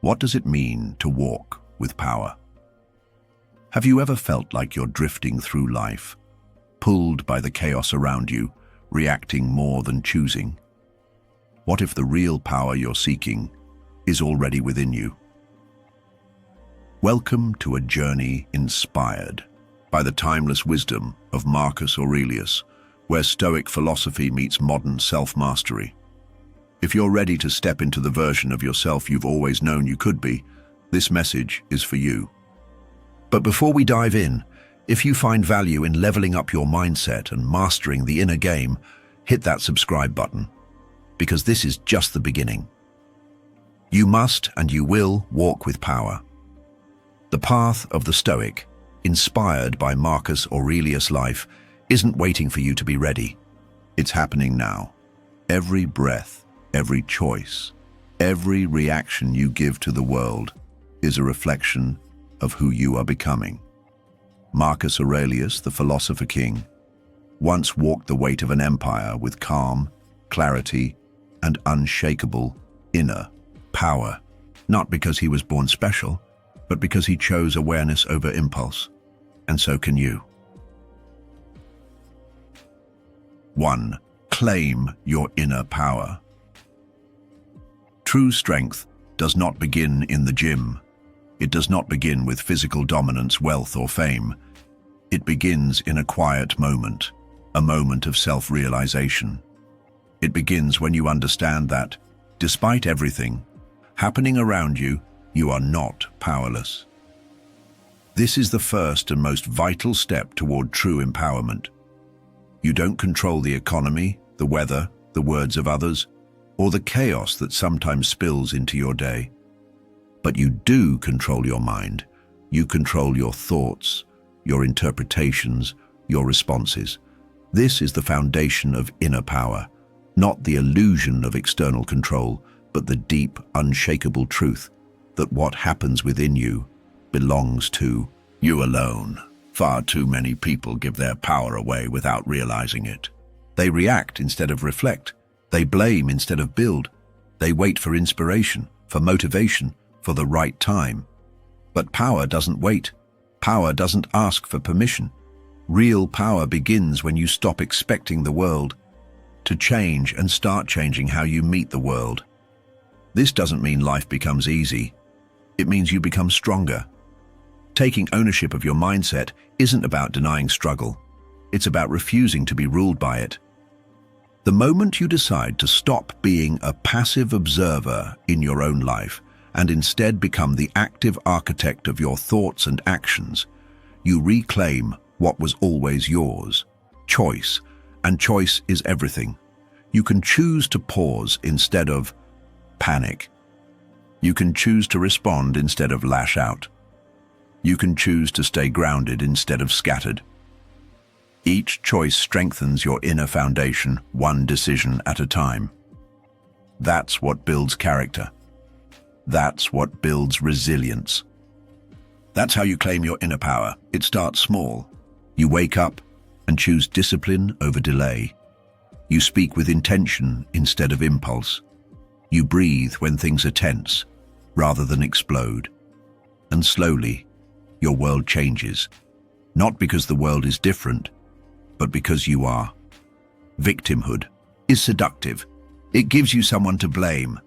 What does it mean to walk with power? Have you ever felt like you're drifting through life, pulled by the chaos around you, reacting more than choosing? What if the real power you're seeking is already within you? Welcome to a journey inspired by the timeless wisdom of Marcus Aurelius, where Stoic philosophy meets modern self-mastery. If you're ready to step into the version of yourself you've always known you could be, this message is for you. But before we dive in, if you find value in leveling up your mindset and mastering the inner game, hit that subscribe button, because this is just the beginning. You must and you will walk with power. The path of the Stoic, inspired by Marcus Aurelius' life, isn't waiting for you to be ready. It's happening now. Every breath, every choice, every reaction you give to the world is a reflection of who you are becoming. Marcus Aurelius, the philosopher king, once walked the weight of an empire with calm, clarity, and unshakable inner power, not because he was born special, but because he chose awareness over impulse. And so can you. 1. Claim your inner power. True strength does not begin in the gym. It does not begin with physical dominance, wealth, or fame. It begins in a quiet moment, a moment of self-realization. It begins when you understand that, despite everything happening around you, you are not powerless. This is the first and most vital step toward true empowerment. You don't control the economy, the weather, the words of others, or the chaos that sometimes spills into your day. But you do control your mind. You control your thoughts, your interpretations, your responses. This is the foundation of inner power, not the illusion of external control, but the deep, unshakable truth that what happens within you belongs to you alone. Far too many people give their power away without realizing it. They react instead of reflect. They blame instead of build. They wait for inspiration, for motivation, for the right time. But power doesn't wait. Power doesn't ask for permission. Real power begins when you stop expecting the world to change and start changing how you meet the world. This doesn't mean life becomes easy. It means you become stronger. Taking ownership of your mindset isn't about denying struggle. It's about refusing to be ruled by it. The moment you decide to stop being a passive observer in your own life and instead become the active architect of your thoughts and actions, you reclaim what was always yours: choice. And choice is everything. You can choose to pause instead of panic. You can choose to respond instead of lash out. You can choose to stay grounded instead of scattered. Each choice strengthens your inner foundation, one decision at a time. That's what builds character. That's what builds resilience. That's how you claim your inner power. It starts small. You wake up and choose discipline over delay. You speak with intention instead of impulse. You breathe when things are tense, rather than explode. And slowly, your world changes. Not because the world is different, but because you are. Victimhood is seductive. It gives you someone to blame.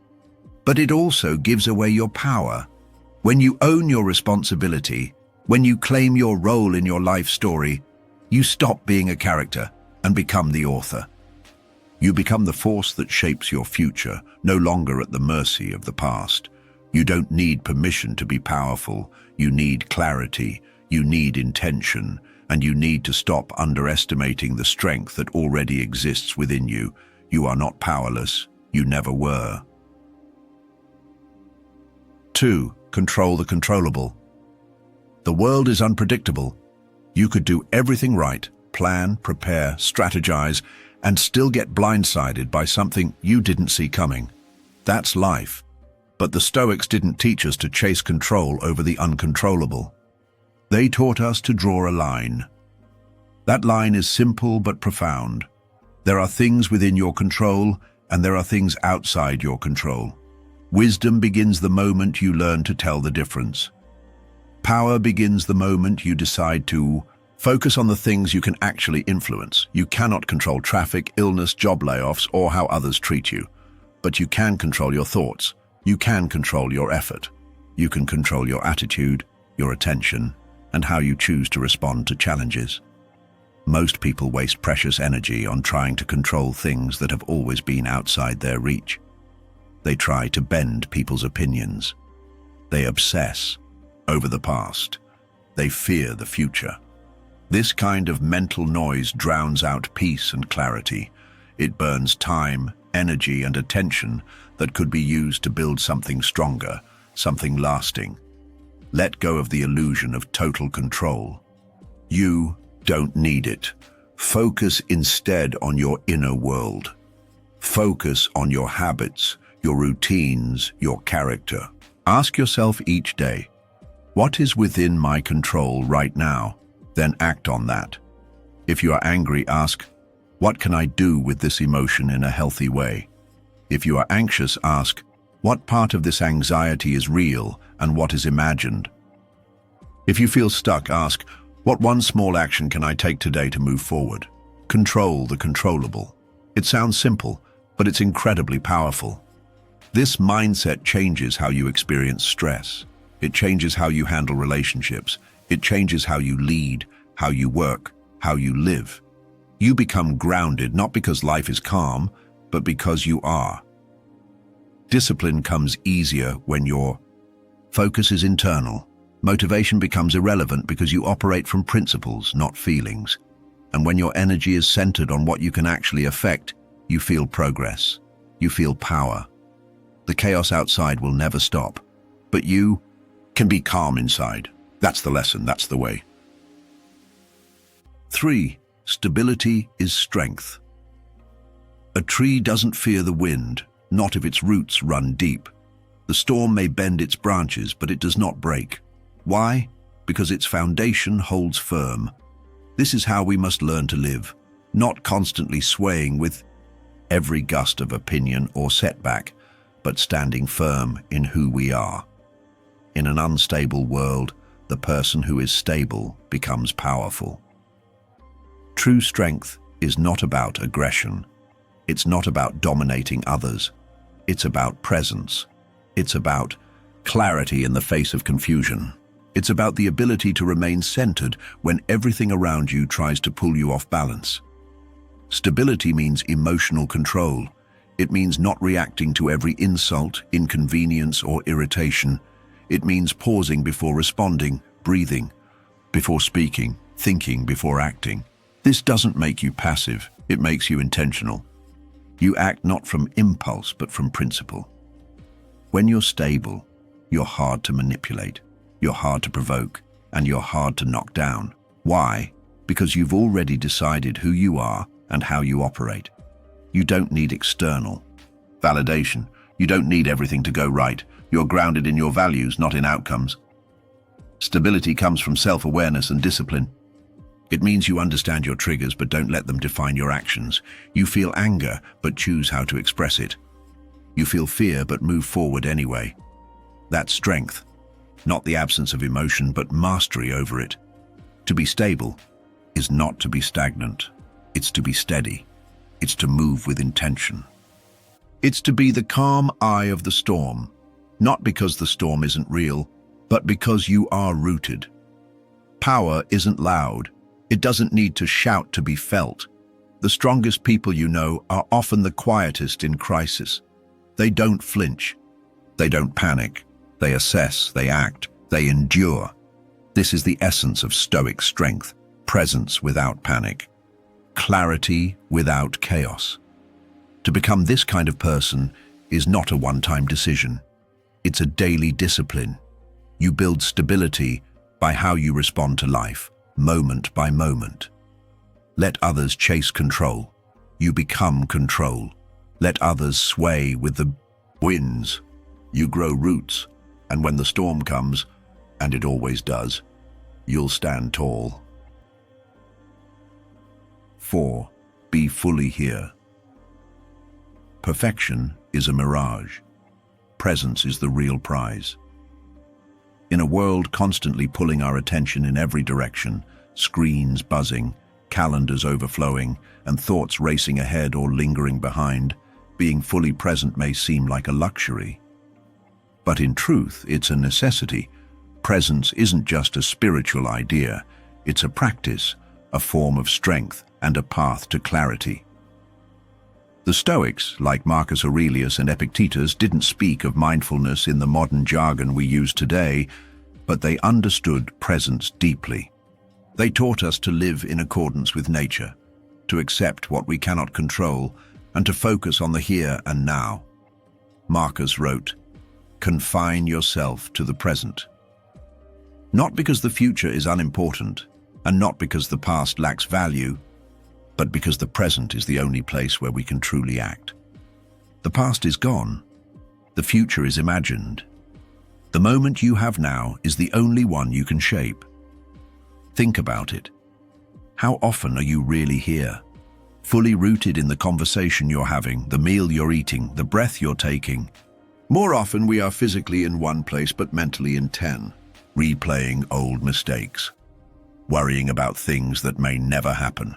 But it also gives away your power. When you own your responsibility, when you claim your role in your life story, you stop being a character and become the author. You become the force that shapes your future, no longer at the mercy of the past. You don't need permission to be powerful. You need clarity. You need intention. And you need to stop underestimating the strength that already exists within you. You are not powerless. You never were. 2. Control the controllable. The world is unpredictable. You could do everything right, plan, prepare, strategize, and still get blindsided by something you didn't see coming. That's life. But the Stoics didn't teach us to chase control over the uncontrollable. They taught us to draw a line. That line is simple but profound. There are things within your control, and there are things outside your control. Wisdom begins the moment you learn to tell the difference. Power begins the moment you decide to focus on the things you can actually influence. You cannot control traffic, illness, job layoffs, or how others treat you. But you can control your thoughts. You can control your effort. You can control your attitude, your attention, and how you choose to respond to challenges. Most people waste precious energy on trying to control things that have always been outside their reach. They try to bend people's opinions. They obsess over the past. They fear the future. This kind of mental noise drowns out peace and clarity. It burns time, energy, and attention that could be used to build something stronger, something lasting. Let go of the illusion of total control. You don't need it. Focus instead on your inner world. Focus on your habits, your routines, your character. Ask yourself each day, what is within my control right now? Then act on that. If you are angry, ask, what can I do with this emotion in a healthy way? If you are anxious, ask, what part of this anxiety is real and what is imagined? If you feel stuck, ask, what one small action can I take today to move forward? Control the controllable. It sounds simple, but it's incredibly powerful. This mindset changes how you experience stress. It changes how you handle relationships. It changes how you lead, how you work, how you live. You become grounded not because life is calm, but because you are. Discipline comes easier when your focus is internal. Motivation becomes irrelevant because you operate from principles, not feelings. And when your energy is centered on what you can actually affect, you feel progress. You feel power. The chaos outside will never stop, but you can be calm inside. That's the lesson, that's the way. 3. Stability is strength. A tree doesn't fear the wind, not if its roots run deep. The storm may bend its branches, but it does not break. Why? Because its foundation holds firm. This is how we must learn to live, not constantly swaying with every gust of opinion or setback, but standing firm in who we are. In an unstable world, the person who is stable becomes powerful. True strength is not about aggression. It's not about dominating others. It's about presence. It's about clarity in the face of confusion. It's about the ability to remain centered when everything around you tries to pull you off balance. Stability means emotional control. It means not reacting to every insult, inconvenience, or irritation. It means pausing before responding, breathing before speaking, thinking before acting. This doesn't make you passive, it makes you intentional. You act not from impulse, but from principle. When you're stable, you're hard to manipulate, you're hard to provoke, and you're hard to knock down. Why? Because you've already decided who you are and how you operate. You don't need external validation. You don't need everything to go right. You're grounded in your values, not in outcomes. Stability comes from self-awareness and discipline. It means you understand your triggers but don't let them define your actions. You feel anger but choose how to express it. You feel fear but move forward anyway. That's strength. Not the absence of emotion but mastery over it. To be stable is not to be stagnant. It's to be steady. It's to move with intention. It's to be the calm eye of the storm. Not because the storm isn't real, but because you are rooted. Power isn't loud. It doesn't need to shout to be felt. The strongest people you know are often the quietest in crisis. They don't flinch. They don't panic. They assess, they act, they endure. This is the essence of Stoic strength, presence without panic, clarity without chaos. To become this kind of person is not a one-time decision. It's a daily discipline. You build stability by how you respond to life, moment by moment. Let others chase control. You become control. Let others sway with the winds. You grow roots, and when the storm comes, and it always does, you'll stand tall. 4. Be fully here. Perfection is a mirage. presence is the real prize. In a world constantly pulling our attention in every direction, screens buzzing, calendars overflowing, and thoughts racing ahead or lingering behind, being fully present may seem like a luxury. But in truth, it's a necessity. Presence isn't just a spiritual idea, it's a practice, a form of strength, and a path to clarity. The Stoics, like Marcus Aurelius and Epictetus, didn't speak of mindfulness in the modern jargon we use today, but they understood presence deeply. They taught us to live in accordance with nature, to accept what we cannot control, and to focus on the here and now. Marcus wrote, "Confine yourself to the present." Not because the future is unimportant, and not because the past lacks value, but because the present is the only place where we can truly act. The past is gone. The future is imagined. The moment you have now is the only one you can shape. Think about it. How often are you really here? Fully rooted in the conversation you're having, the meal you're eating, the breath you're taking. More often we are physically in one place but mentally in 10, replaying old mistakes, worrying about things that may never happen.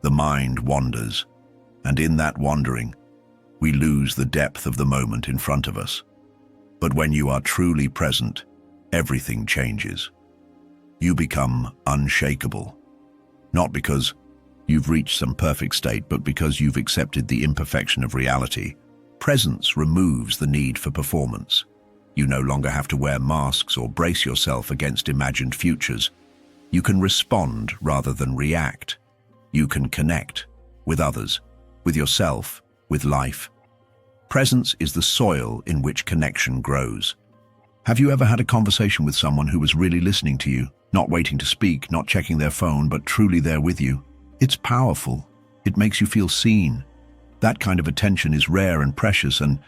The mind wanders, and in that wandering, we lose the depth of the moment in front of us. But when you are truly present, everything changes. You become unshakable, not because you've reached some perfect state, but because you've accepted the imperfection of reality. Presence removes the need for performance. You no longer have to wear masks or brace yourself against imagined futures. You can respond rather than react. You can connect with others, with yourself, with life. Presence is the soil in which connection grows. Have you ever had a conversation with someone who was really listening to you, not waiting to speak, not checking their phone, but truly there with you? It's powerful. It makes you feel seen. That kind of attention is rare and precious, and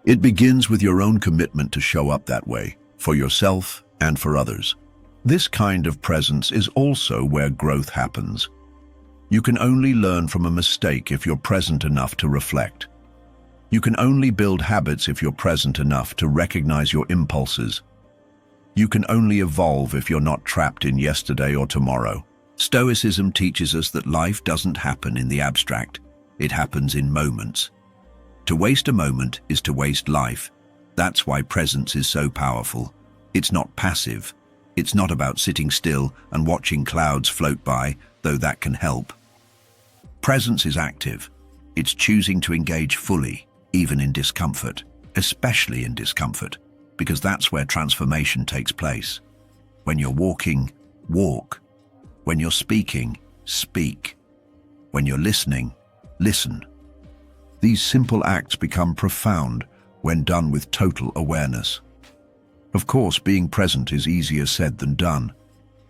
it begins with your own commitment to show up that way, for yourself and for others. This kind of presence is also where growth happens. You can only learn from a mistake if you're present enough to reflect. You can only build habits if you're present enough to recognize your impulses. You can only evolve if you're not trapped in yesterday or tomorrow. Stoicism teaches us that life doesn't happen in the abstract. It happens in moments. To waste a moment is to waste life. That's why presence is so powerful. It's not passive. It's not about sitting still and watching clouds float by, though that can help. Presence is active. It's choosing to engage fully, even in discomfort, especially in discomfort, because that's where transformation takes place. When you're walking, walk. When you're speaking, speak. When you're listening, listen. These simple acts become profound when done with total awareness. Of course, being present is easier said than done.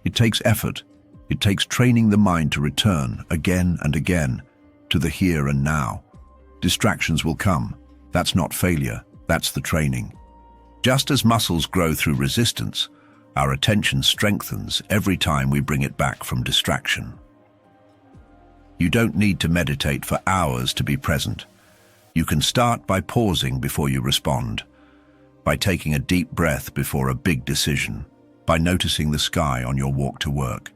It takes effort. It takes training the mind to return again and again to the here and now. Distractions will come. That's not failure, that's the training. Just as muscles grow through resistance, our attention strengthens every time we bring it back from distraction. You don't need to meditate for hours to be present. You can start by pausing before you respond, by taking a deep breath before a big decision, by noticing the sky on your walk to work.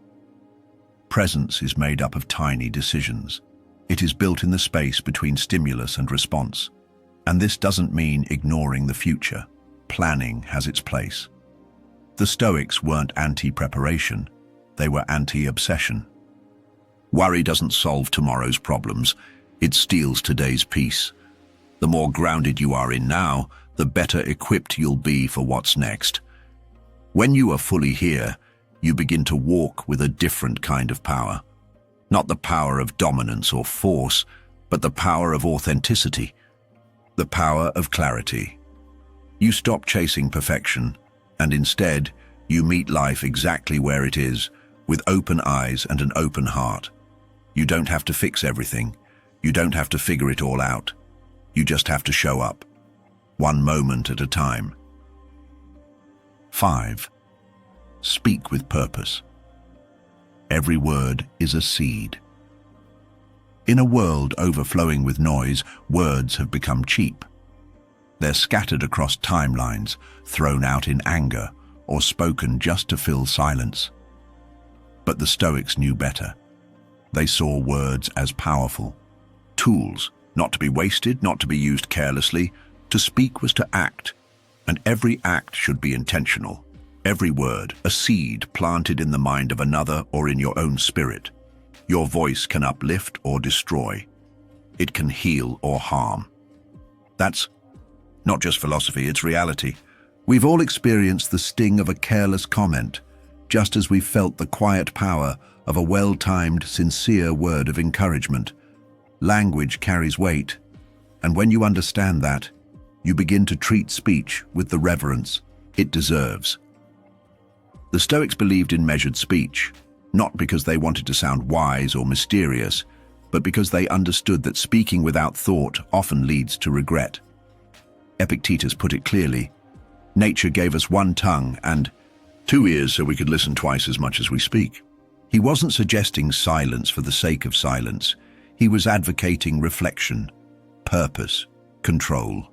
Presence is made up of tiny decisions. It is built in the space between stimulus and response. And this doesn't mean ignoring the future. Planning has its place. The Stoics weren't anti-preparation, they were anti-obsession. Worry doesn't solve tomorrow's problems, it steals today's peace. The more grounded you are in now, the better equipped you'll be for what's next. When you are fully here, you begin to walk with a different kind of power. Not the power of dominance or force, but the power of authenticity, the power of clarity. You stop chasing perfection, and instead, you meet life exactly where it is, with open eyes and an open heart. You don't have to fix everything. You don't have to figure it all out. You just have to show up, one moment at a time. 5. Speak with purpose. Every word is a seed. In a world overflowing with noise, words have become cheap. They're scattered across timelines, thrown out in anger, or spoken just to fill silence. But the Stoics knew better. They saw words as powerful tools, not to be wasted, not to be used carelessly. To speak was to act, and every act should be intentional. Every word, a seed planted in the mind of another or in your own spirit. Your voice can uplift or destroy. It can heal or harm. That's not just philosophy, it's reality. We've all experienced the sting of a careless comment, just as we've felt the quiet power of a well-timed, sincere word of encouragement. Language carries weight, and when you understand that, you begin to treat speech with the reverence it deserves. The Stoics believed in measured speech, not because they wanted to sound wise or mysterious, but because they understood that speaking without thought often leads to regret. Epictetus put it clearly, "Nature gave us one tongue and 2 ears so we could listen twice as much as we speak." He wasn't suggesting silence for the sake of silence. He was advocating reflection, purpose, control.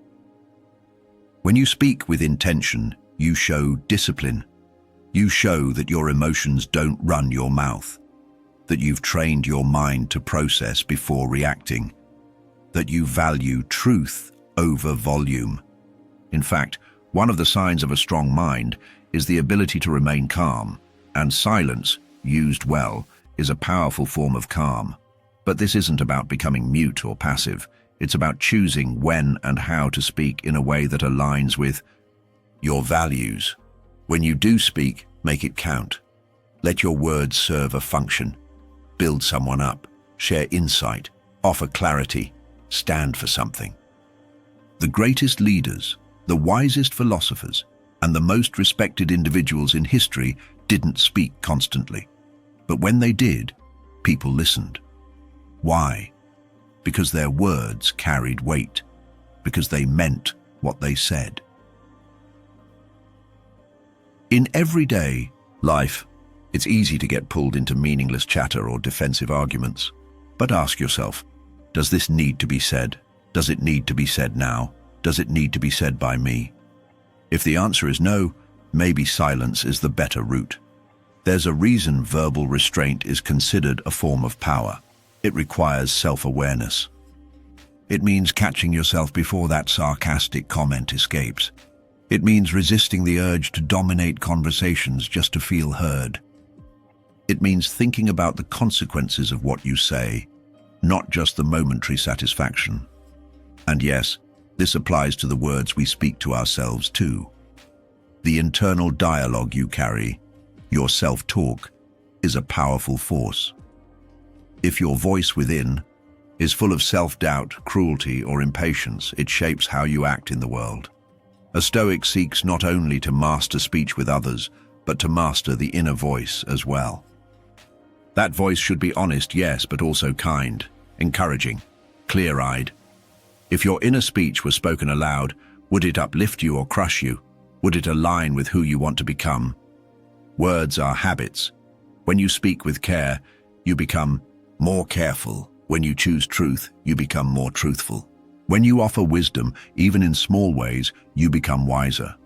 When you speak with intention, you show discipline. You show that your emotions don't run your mouth, that you've trained your mind to process before reacting, that you value truth over volume. In fact, one of the signs of a strong mind is the ability to remain calm, and silence, used well, is a powerful form of calm. But this isn't about becoming mute or passive. It's about choosing when and how to speak in a way that aligns with your values. When you do speak, make it count. Let your words serve a function. Build someone up, share insight, offer clarity, stand for something. The greatest leaders, the wisest philosophers, and the most respected individuals in history didn't speak constantly. But when they did, people listened. Why? Because their words carried weight, because they meant what they said. In everyday life, it's easy to get pulled into meaningless chatter or defensive arguments. But ask yourself, does this need to be said? Does it need to be said now? Does it need to be said by me? If the answer is no, maybe silence is the better route. There's a reason verbal restraint is considered a form of power. It requires self-awareness. It means catching yourself before that sarcastic comment escapes. It means resisting the urge to dominate conversations just to feel heard. It means thinking about the consequences of what you say, not just the momentary satisfaction. And yes, this applies to the words we speak to ourselves too. The internal dialogue you carry, your self-talk, is a powerful force. If your voice within is full of self-doubt, cruelty, or impatience, it shapes how you act in the world. A Stoic seeks not only to master speech with others, but to master the inner voice as well. That voice should be honest, yes, but also kind, encouraging, clear-eyed. If your inner speech were spoken aloud, would it uplift you or crush you? Would it align with who you want to become? Words are habits. When you speak with care, you become more careful. When you choose truth, you become more truthful. When you offer wisdom, even in small ways, you become wiser.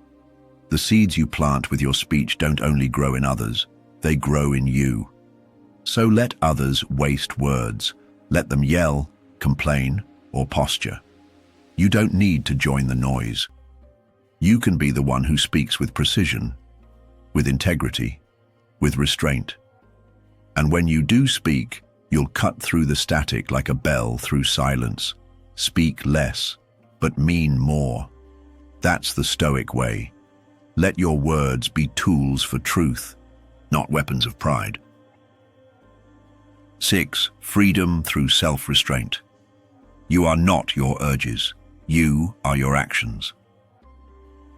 The seeds you plant with your speech don't only grow in others, they grow in you. So let others waste words. Let them yell, complain, or posture. You don't need to join the noise. You can be the one who speaks with precision, with integrity, with restraint. And when you do speak, you'll cut through the static like a bell through silence. Speak less, but mean more. That's the Stoic way. Let your words be tools for truth, not weapons of pride. 6. Freedom through self-restraint. You are not your urges. You are your actions.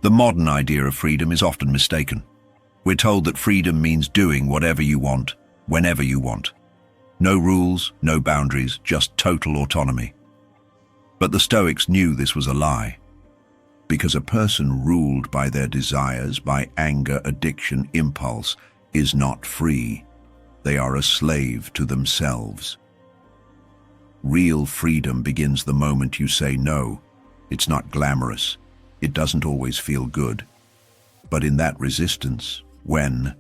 The modern idea of freedom is often mistaken. We're told that freedom means doing whatever you want, whenever you want. No rules, no boundaries, just total autonomy. But the Stoics knew this was a lie. Because a person ruled by their desires, by anger, addiction, impulse, is not free. They are a slave to themselves. Real freedom begins the moment you say no. It's not glamorous. It doesn't always feel good. But in that resistance, when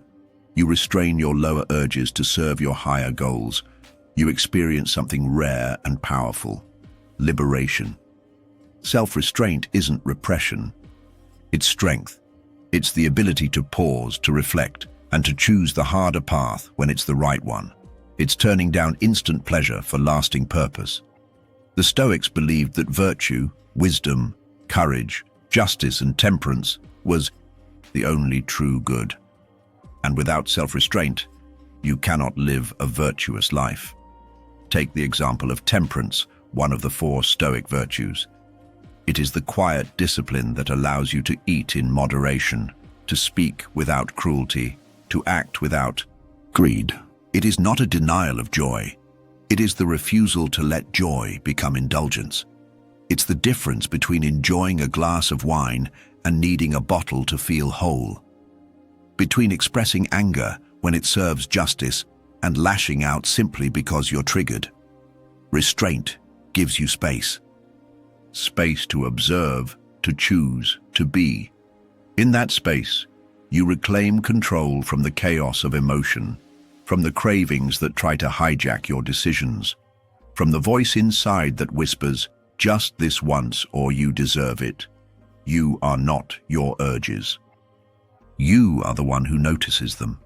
you restrain your lower urges to serve your higher goals, you experience something rare and powerful: liberation. Self-restraint isn't repression. It's strength. It's the ability to pause, to reflect, and to choose the harder path when it's the right one. It's turning down instant pleasure for lasting purpose. The Stoics believed that virtue, wisdom, courage, justice, and temperance was the only true good. And without self-restraint, you cannot live a virtuous life. Take the example of temperance, one of the 4 Stoic virtues. It is the quiet discipline that allows you to eat in moderation, to speak without cruelty, to act without greed. It is not a denial of joy. It is the refusal to let joy become indulgence. It's the difference between enjoying a glass of wine and needing a bottle to feel whole. Between expressing anger when it serves justice and lashing out simply because you're triggered. Restraint gives you space. Space to observe, to choose, to be. In that space, you reclaim control from the chaos of emotion, from the cravings that try to hijack your decisions, from the voice inside that whispers, "Just this once or you deserve it." You are not your urges. You are the one who notices them.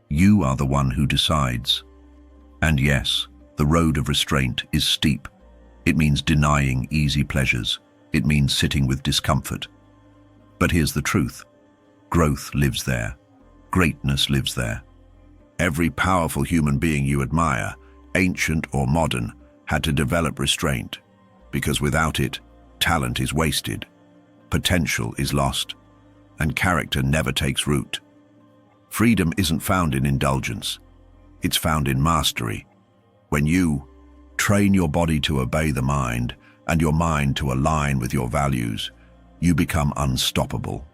You are the one who decides. And yes, the road of restraint is steep. It means denying easy pleasures. It means sitting with discomfort. But here's the truth. Growth lives there. Greatness lives there. Every powerful human being you admire, ancient or modern, had to develop restraint, because without it, talent is wasted, potential is lost, and character never takes root. Freedom isn't found in indulgence. It's found in mastery. When you train your body to obey the mind and your mind to align with your values, you become unstoppable.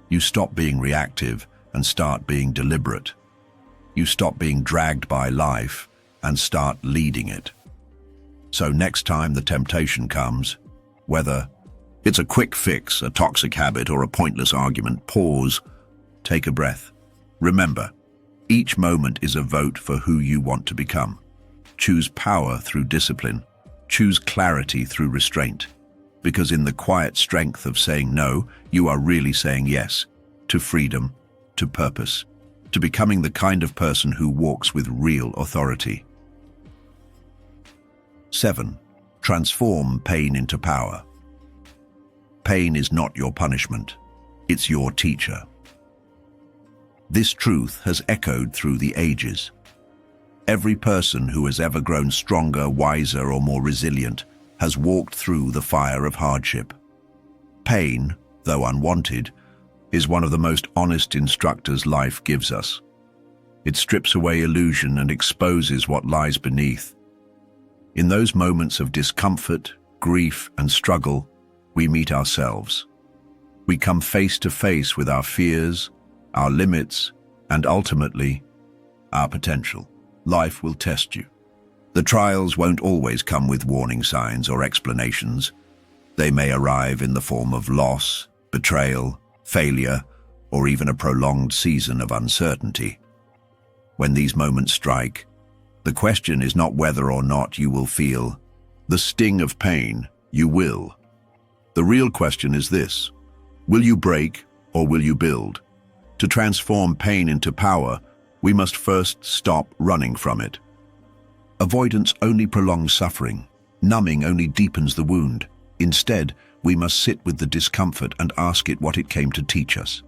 You stop being reactive and start being deliberate. You stop being dragged by life and start leading it. So next time the temptation comes, whether it's a quick fix, a toxic habit, or a pointless argument, pause, take a breath. Remember, each moment is a vote for who you want to become. Choose power through discipline. Choose clarity through restraint. Because in the quiet strength of saying no, you are really saying yes to freedom, to purpose, to becoming the kind of person who walks with real authority. 7. Transform pain into power. Pain is not your punishment. It's your teacher. This truth has echoed through the ages. Every person who has ever grown stronger, wiser, or more resilient has walked through the fire of hardship. Pain, though unwanted, is one of the most honest instructors life gives us. It strips away illusion and exposes what lies beneath. In those moments of discomfort, grief, and struggle, we meet ourselves. We come face to face with our fears, our limits, and ultimately, our potential. Life will test you. The trials won't always come with warning signs or explanations. They may arrive in the form of loss, betrayal, failure, or even a prolonged season of uncertainty. When these moments strike, the question is not whether or not you will feel the sting of pain. You will. The real question is this: will you break or will you build? To transform pain into power, we must first stop running from it. Avoidance only prolongs suffering. Numbing only deepens the wound. Instead, we must sit with the discomfort and ask it what it came to teach us.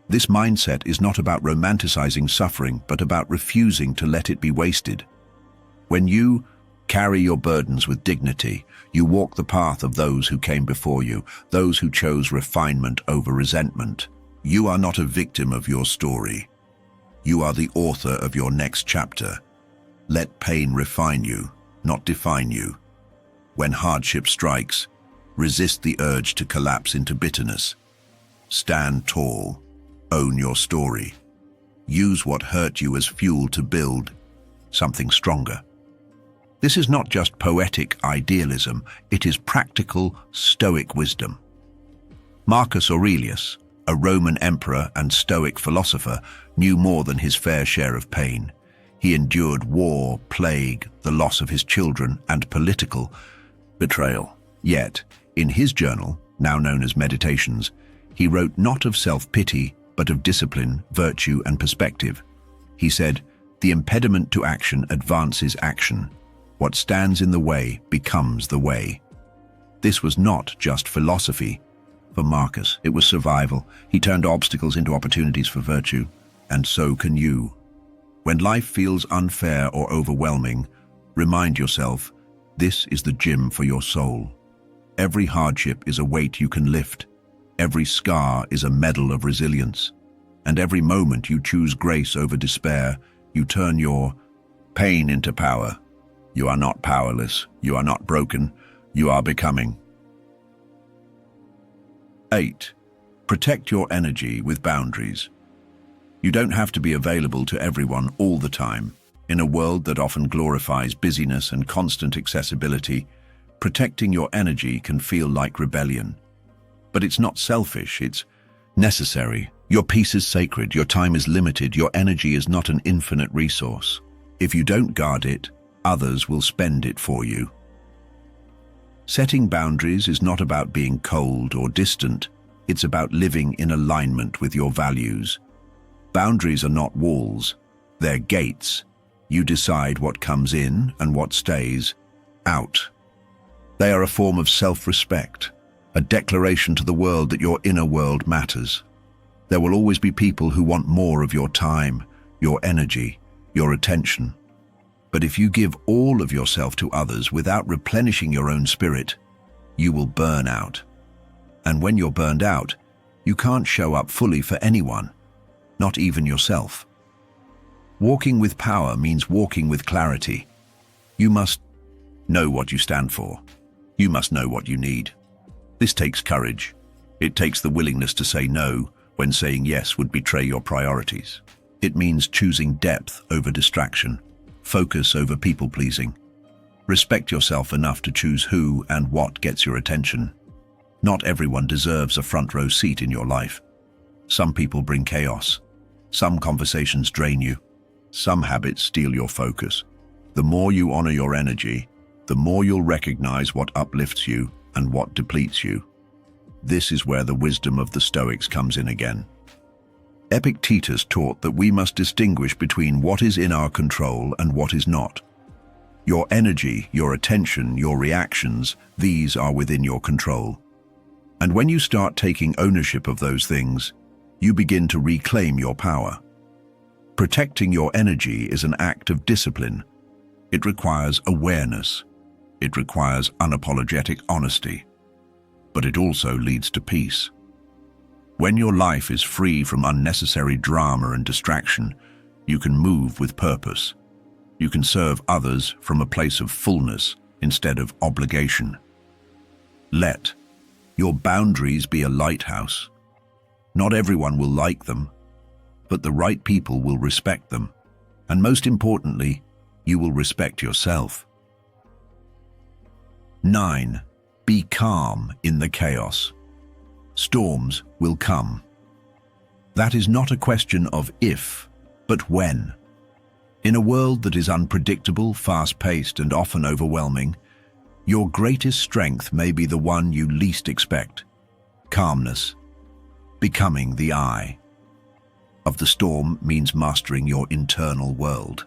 This mindset is not about romanticizing suffering, but about refusing to let it be wasted. When you carry your burdens with dignity, you walk the path of those who came before you, those who chose refinement over resentment. You are not a victim of your story. You are the author of your next chapter. Let pain refine you, not define you. When hardship strikes, resist the urge to collapse into bitterness. Stand tall. Own your story. Use what hurt you as fuel to build something stronger. This is not just poetic idealism, it is practical Stoic wisdom. Marcus Aurelius, a Roman emperor and Stoic philosopher, knew more than his fair share of pain. He endured war, plague, the loss of his children, and political betrayal. Yet, in his journal, now known as Meditations, he wrote not of self-pity, but of discipline, virtue, and perspective. He said, "The impediment to action advances action. What stands in the way becomes the way." This was not just philosophy. For Marcus, it was survival. He turned obstacles into opportunities for virtue. And so can you. When life feels unfair or overwhelming, remind yourself, this is the gym for your soul. Every hardship is a weight you can lift. Every scar is a medal of resilience. And every moment you choose grace over despair, you turn your pain into power. You are not powerless. You are not broken. You are becoming. 8. Protect your energy with boundaries. You don't have to be available to everyone all the time. In a world that often glorifies busyness and constant accessibility, protecting your energy can feel like rebellion. But it's not selfish, it's necessary. Your peace is sacred, your time is limited, your energy is not an infinite resource. If you don't guard it, others will spend it for you. Setting boundaries is not about being cold or distant, it's about living in alignment with your values. Boundaries are not walls, they're gates. You decide what comes in and what stays out. They are a form of self-respect, a declaration to the world that your inner world matters. There will always be people who want more of your time, your energy, your attention. But if you give all of yourself to others without replenishing your own spirit, you will burn out. And when you're burned out, you can't show up fully for anyone, not even yourself. Walking with power means walking with clarity. You must know what you stand for. You must know what you need. This takes courage. It takes the willingness to say no when saying yes would betray your priorities. It means choosing depth over distraction, focus over people-pleasing. Respect yourself enough to choose who and what gets your attention. Not everyone deserves a front-row seat in your life. Some people bring chaos. Some conversations drain you. Some habits steal your focus. The more you honor your energy, the more you'll recognize what uplifts you and what depletes you. This is where the wisdom of the Stoics comes in again. Epictetus taught that we must distinguish between what is in our control and what is not. Your energy, your attention, your reactions, these are within your control. And when you start taking ownership of those things, you begin to reclaim your power. Protecting your energy is an act of discipline. It requires awareness. It requires unapologetic honesty. But it also leads to peace. When your life is free from unnecessary drama and distraction, you can move with purpose. You can serve others from a place of fullness instead of obligation. Let your boundaries be a lighthouse. Not everyone will like them, but the right people will respect them. And most importantly, you will respect yourself. 9. Be calm in the chaos. Storms will come. That is not a question of if, but when. In a world that is unpredictable, fast-paced, and often overwhelming, your greatest strength may be the one you least expect: calmness. Becoming the eye of the storm means mastering your internal world.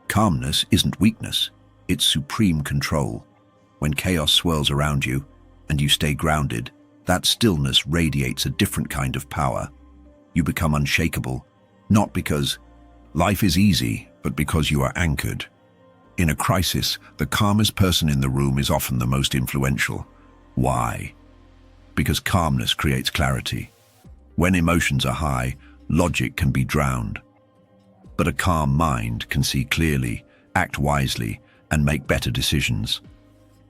Calmness isn't weakness, it's supreme control. When chaos swirls around you and you stay grounded, that stillness radiates a different kind of power. You become unshakable, not because life is easy, but because you are anchored. In a crisis, the calmest person in the room is often the most influential. Why? Because calmness creates clarity. When emotions are high, logic can be drowned. But a calm mind can see clearly, act wisely, and make better decisions.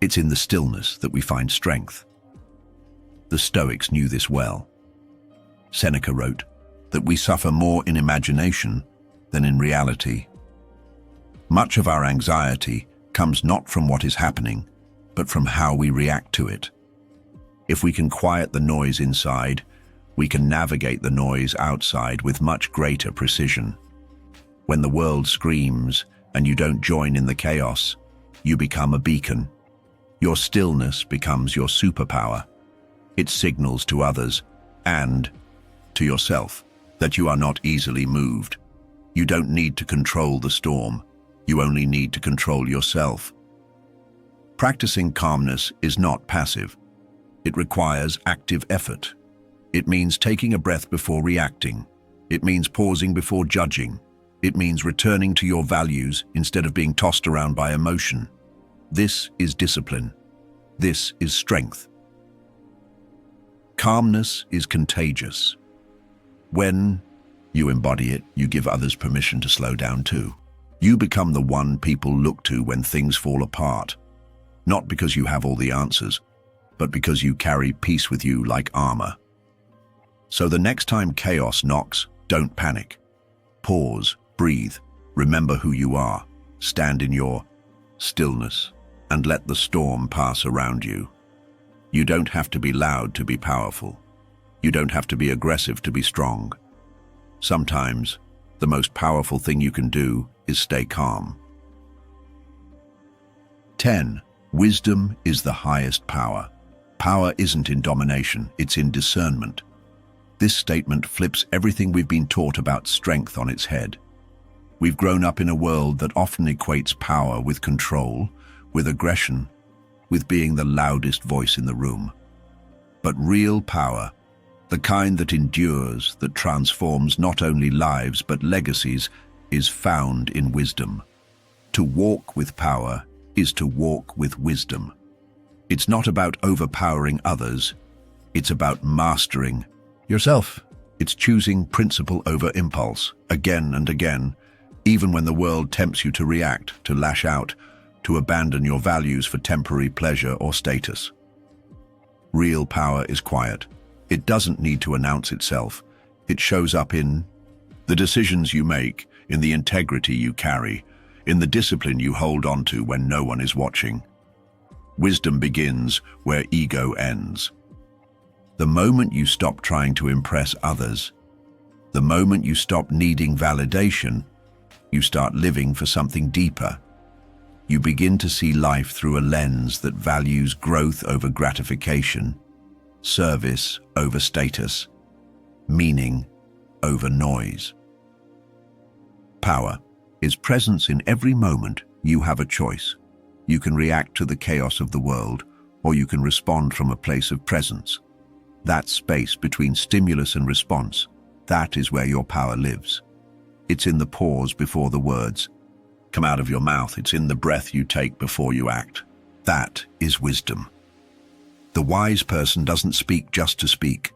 It's in the stillness that we find strength. The Stoics knew this well. Seneca wrote that we suffer more in imagination than in reality. Much of our anxiety comes not from what is happening, but from how we react to it. If we can quiet the noise inside, we can navigate the noise outside with much greater precision. When the world screams and you don't join in the chaos, you become a beacon. Your stillness becomes your superpower. It signals to others and to yourself that you are not easily moved. You don't need to control the storm. You only need to control yourself. Practicing calmness is not passive. It requires active effort. It means taking a breath before reacting. It means pausing before judging. It means returning to your values instead of being tossed around by emotion. This is discipline. This is strength. Calmness is contagious. When you embody it, you give others permission to slow down too. You become the one people look to when things fall apart, not because you have all the answers, but because you carry peace with you like armor. So the next time chaos knocks, don't panic. Pause, breathe, remember who you are, stand in your stillness, and let the storm pass around you. You don't have to be loud to be powerful. You don't have to be aggressive to be strong. Sometimes, the most powerful thing you can do is stay calm. 10. Wisdom is the highest power. Power isn't in domination, it's in discernment. This statement flips everything we've been taught about strength on its head. We've grown up in a world that often equates power with control, with aggression, with being the loudest voice in the room. But real power, the kind that endures, that transforms not only lives but legacies, is found in wisdom. To walk with power is to walk with wisdom. It's not about overpowering others, it's about mastering yourself. It's choosing principle over impulse, again and again, even when the world tempts you to react, to lash out, to abandon your values for temporary pleasure or status. Real power is quiet. It doesn't need to announce itself. It shows up in the decisions you make, in the integrity you carry, in the discipline you hold on to when no one is watching. Wisdom begins where ego ends. The moment you stop trying to impress others, the moment you stop needing validation, you start living for something deeper. You begin to see life through a lens that values growth over gratification, service over status, meaning over noise. Power is presence in every moment. You have a choice. You can react to the chaos of the world, or you can respond from a place of presence. That space between stimulus and response, that is where your power lives. It's in the pause before the words come out of your mouth. It's in the breath you take before you act. That is wisdom. The wise person doesn't speak just to speak.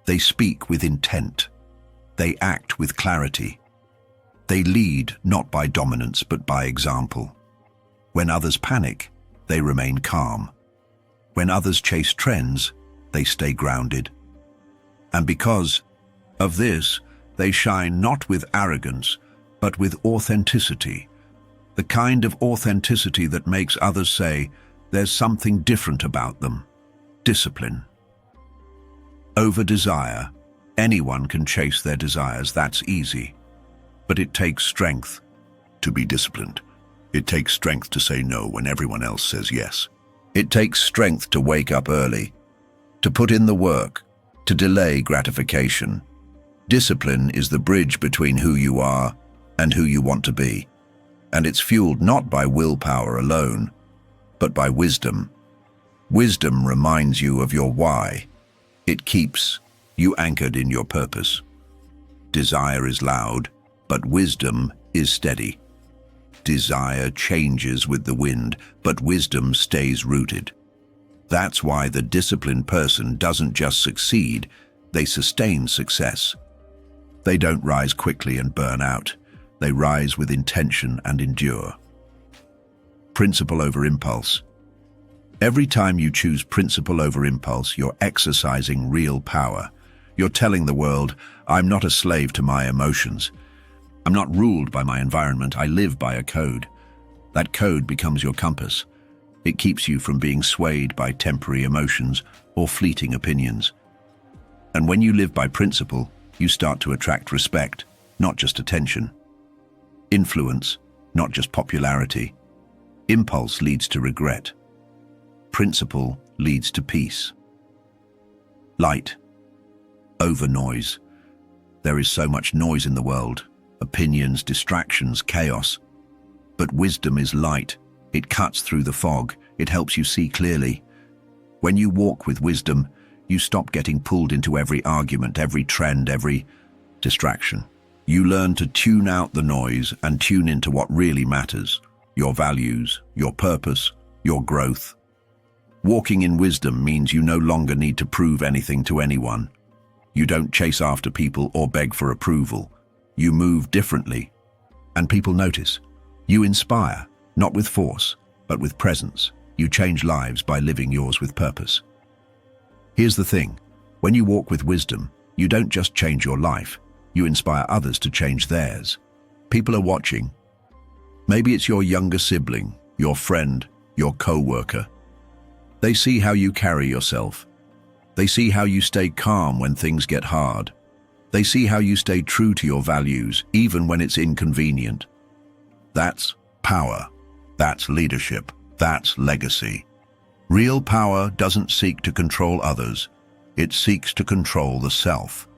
They speak with intent. They act with clarity. They lead not by dominance but by example. When others panic, they remain calm. When others chase trends, they stay grounded. And because of this, they shine not with arrogance, but with authenticity. The kind of authenticity that makes others say, there's something different about them. Discipline. Over desire. Anyone can chase their desires, that's easy. But it takes strength to be disciplined. It takes strength to say no when everyone else says yes. It takes strength to wake up early, to put in the work, to delay gratification. Discipline is the bridge between who you are and who you want to be. And it's fueled not by willpower alone, but by wisdom. Wisdom reminds you of your why. It keeps you anchored in your purpose. Desire is loud, but wisdom is steady. Desire changes with the wind, but wisdom stays rooted. That's why the disciplined person doesn't just succeed, they sustain success. They don't rise quickly and burn out. They rise with intention and endure. Principle over impulse. Every time you choose principle over impulse, you're exercising real power. You're telling the world, I'm not a slave to my emotions. I'm not ruled by my environment, I live by a code. That code becomes your compass. It keeps you from being swayed by temporary emotions or fleeting opinions. And when you live by principle, you start to attract respect, not just attention. Influence, not just popularity. Impulse leads to regret. Principle leads to peace. Light over noise. There is so much noise in the world, opinions, distractions, chaos. But wisdom is light. It cuts through the fog. It helps you see clearly. When you walk with wisdom, you stop getting pulled into every argument, every trend, every distraction. You learn to tune out the noise and tune into what really matters: your values, your purpose, your growth. Walking in wisdom means you no longer need to prove anything to anyone. You don't chase after people or beg for approval. You move differently, and people notice. You inspire, not with force, but with presence. You change lives by living yours with purpose. Here's the thing: when you walk with wisdom, you don't just change your life, you inspire others to change theirs. People are watching. Maybe it's your younger sibling, your friend, your co-worker. They see how you carry yourself. They see how you stay calm when things get hard. They see how you stay true to your values, even when it's inconvenient. That's power. That's leadership. That's legacy. Real power doesn't seek to control others. It seeks to control the self.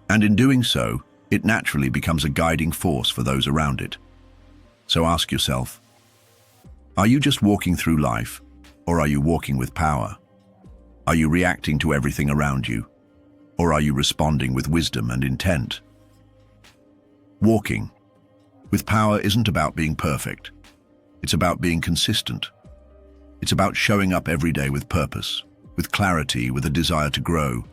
And in doing so, it naturally becomes a guiding force for those around it. So ask yourself, are you just walking through life, or are you walking with power? Are you reacting to everything around you, or are you responding with wisdom and intent? Walking with power isn't about being perfect. It's about being consistent. It's about showing up every day with purpose, with clarity, with a desire to grow.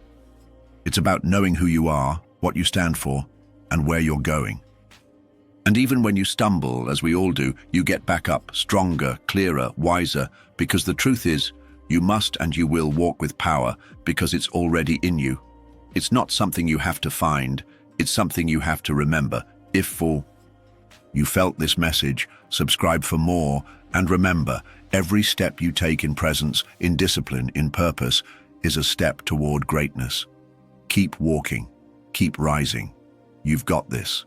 It's about knowing who you are, what you stand for, and where you're going. And even when you stumble, as we all do, you get back up, stronger, clearer, wiser, because the truth is, you must and you will walk with power because it's already in you. It's not something you have to find, it's something you have to remember. If you felt this message, subscribe for more, and remember, every step you take in presence, in discipline, in purpose, is a step toward greatness. Keep walking, keep rising. You've got this.